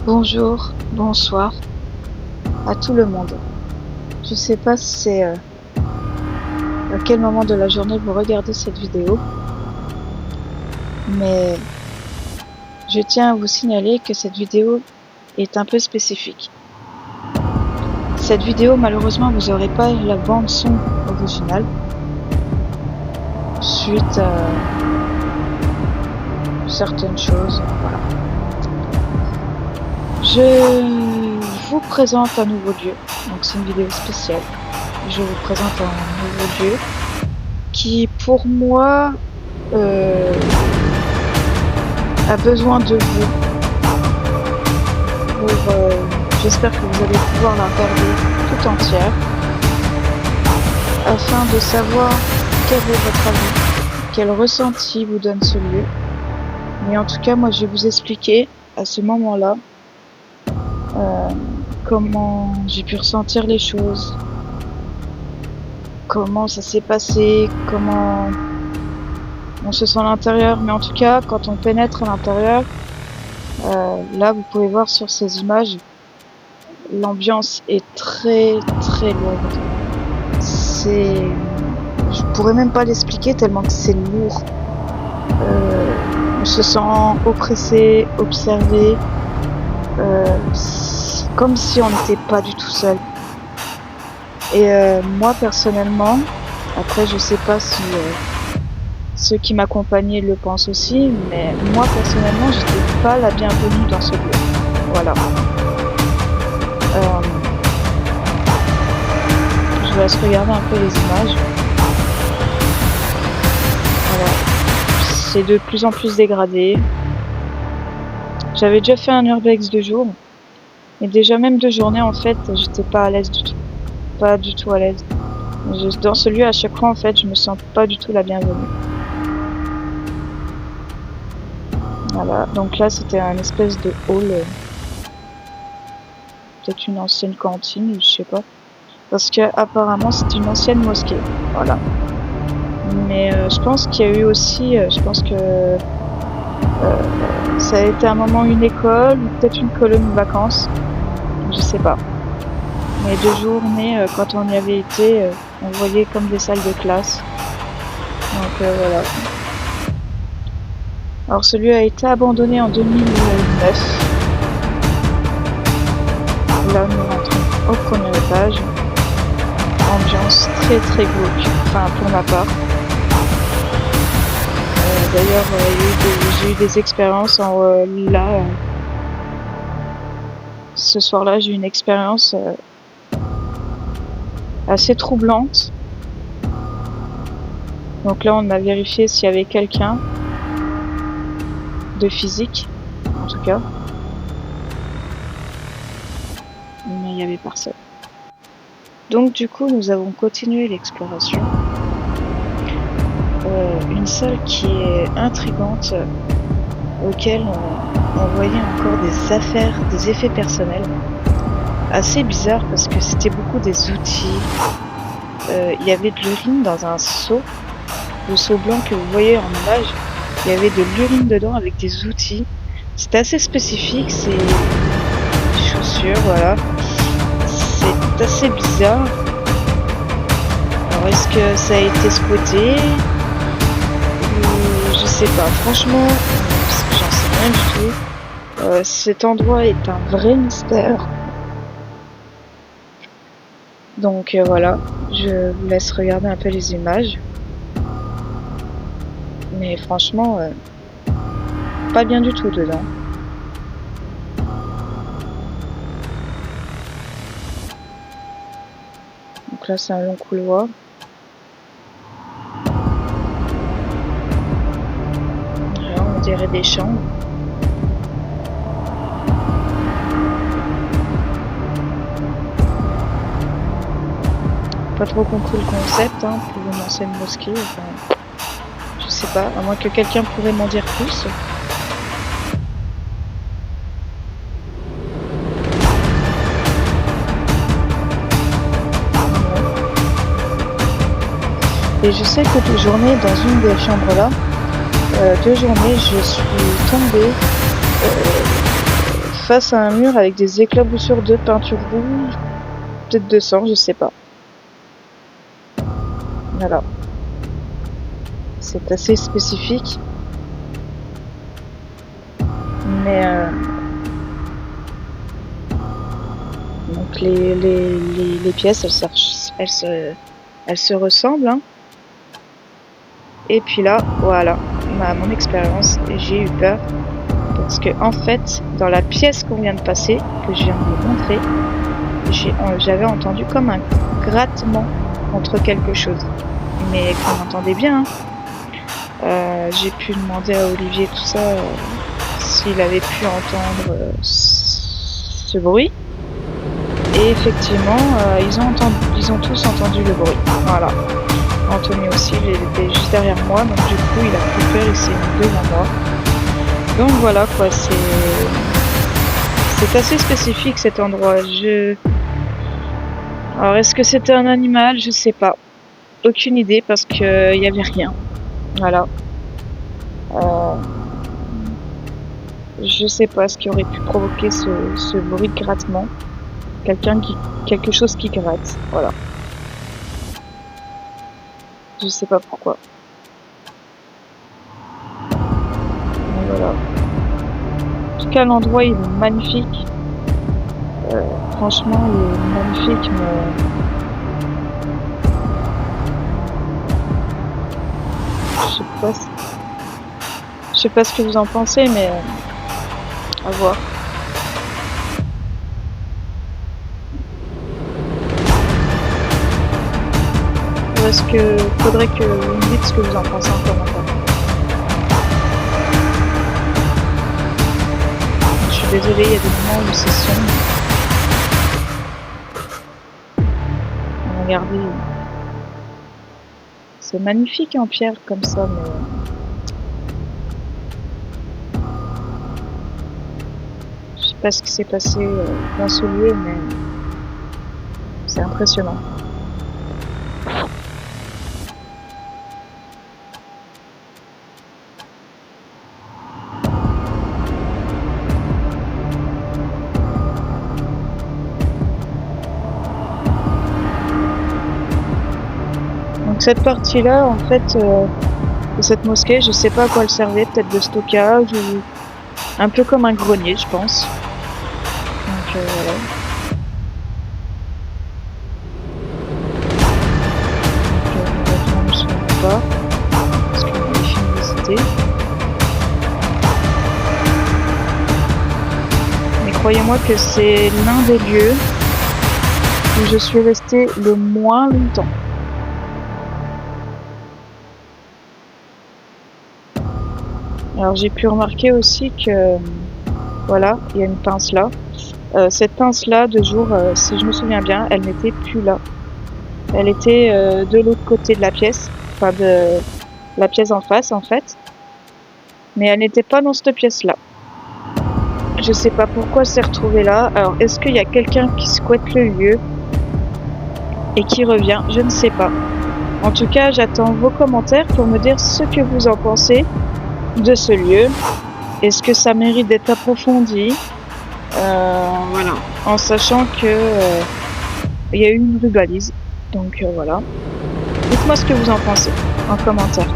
Bonjour, bonsoir à tout le monde. Je sais pas si c'est à quel moment de la journée vous regardez cette vidéo, mais je tiens à vous signaler que cette vidéo est un peu spécifique. Cette vidéo, malheureusement, vous n'aurez pas la bande son originale suite à certaines choses. Voilà. Je vous présente un nouveau lieu, donc c'est une vidéo spéciale. Je vous présente un nouveau lieu qui, pour moi, a besoin de vous. J'espère que vous allez pouvoir la regarder tout entière afin de savoir quel est votre avis, quel ressenti vous donne ce lieu. Mais en tout cas, moi, je vais vous expliquer à ce moment-là comment j'ai pu ressentir les choses, comment ça s'est passé, comment on se sent à l'intérieur. Mais en tout cas, quand on pénètre à l'intérieur, là, vous pouvez voir sur ces images, l'ambiance est très très lourde. Je pourrais même pas l'expliquer tellement que c'est lourd. On se sent oppressé, observé, comme si on n'était pas du tout seul. Et moi personnellement, après je sais pas si ceux qui m'accompagnaient le pensent aussi, mais moi personnellement j'étais pas la bienvenue dans ce lieu. Voilà. Je vous laisse regarder un peu les images. Voilà. C'est de plus en plus dégradé. J'avais déjà fait un urbex de jour. Et déjà même de journée en fait, j'étais pas à l'aise du tout. Pas du tout à l'aise. Dans ce lieu à chaque fois en fait, je me sens pas du tout la bienvenue. Voilà, donc là c'était un espèce de hall. Peut-être une ancienne cantine, je sais pas. Parce que apparemment c'est une ancienne mosquée. Voilà. Mais je pense qu'il y a eu aussi, je pense que ça a été à un moment une école ou peut-être une colonie de vacances. Je sais pas. Mais de journée, quand on y avait été, on voyait comme des salles de classe. Donc voilà. Alors ce lieu a été abandonné en 2009. Là nous rentrons au premier étage. Ambiance très très glauque, enfin pour ma part. D'ailleurs j'ai eu des expériences là. Ce soir-là j'ai eu une expérience assez troublante. Donc là on a vérifié s'il y avait quelqu'un de physique, en tout cas. Mais il n'y avait personne. Donc du coup nous avons continué l'exploration. Une salle qui est intrigante, auquel on voyait encore des affaires, des effets personnels. Assez bizarre parce que c'était beaucoup des outils. Il y avait de l'urine dans un seau. Le seau blanc que vous voyez en image, il y avait de l'urine dedans avec des outils. C'était assez spécifique, c'est des chaussures, voilà. C'est assez bizarre. Alors est-ce que ça a été squatté? Je sais pas, franchement, j'en sais rien du tout. Cet endroit est un vrai mystère. Donc voilà, je vous laisse regarder un peu les images. Mais franchement, pas bien du tout dedans. Donc là c'est un long couloir. Là on dirait des chambres. Pas trop compris le concept pour une ancienne mosquée. Enfin, je sais pas, à moins que quelqu'un pourrait m'en dire plus. Et je sais que de journée, dans une des chambres là, je suis tombée face à un mur avec des éclaboussures de peinture rouge, peut-être de sang, je sais pas. Voilà. C'est assez spécifique. Mais donc les pièces, elles se ressemblent. Hein. Et puis là, voilà, mon expérience, j'ai eu peur. Parce que en fait, dans la pièce qu'on vient de passer, que je viens de vous montrer, j'avais entendu comme un grattement contre quelque chose. Mais qu'on entendait bien. Hein. J'ai pu demander à Olivier tout ça s'il avait pu entendre ce bruit. Et effectivement, ils ont tous entendu le bruit. Voilà. Anthony aussi, il était juste derrière moi, donc du coup, il a pris peur, il s'est mis devant moi. Donc voilà quoi, c'est assez spécifique cet endroit. Alors est-ce que c'était un animal? Je sais pas. Aucune idée parce que y avait rien. Voilà. Je sais pas ce qui aurait pu provoquer ce bruit de grattement. Quelque chose qui gratte. Voilà. Je sais pas pourquoi. Donc voilà. En tout cas, l'endroit il est magnifique. Franchement, il est magnifique, mais je sais pas ce que vous en pensez, mais à voir. Faudrait que vous me dites ce que vous en pensez en commentaire. Je suis désolée, il y a des moments où c'est sombre. Regardez. C'est magnifique en pierre comme ça, mais je sais pas ce qui s'est passé dans ce lieu, mais c'est impressionnant. Donc cette partie-là, en fait, de cette mosquée, je sais pas à quoi elle servait, peut-être de stockage ou un peu comme un grenier, je pense. Donc voilà. Donc on ne se rend pas parce qu'on avait fini de visiter. Mais croyez-moi que c'est l'un des lieux où je suis restée le moins longtemps. Alors j'ai pu remarquer aussi que, voilà, il y a une pince là. Cette pince là, de jour, si je me souviens bien, elle n'était plus là. Elle était de l'autre côté de la pièce, enfin de la pièce en face en fait. Mais elle n'était pas dans cette pièce là. Je sais pas pourquoi elle s'est retrouvée là. Alors est-ce qu'il y a quelqu'un qui squatte le lieu et qui revient? Je ne sais pas. En tout cas, j'attends vos commentaires pour me dire ce que vous en pensez de ce lieu. Est-ce que ça mérite d'être approfondi? Voilà. En sachant que il y a eu une rue balise. Donc voilà. Dites-moi ce que vous en pensez en commentaire.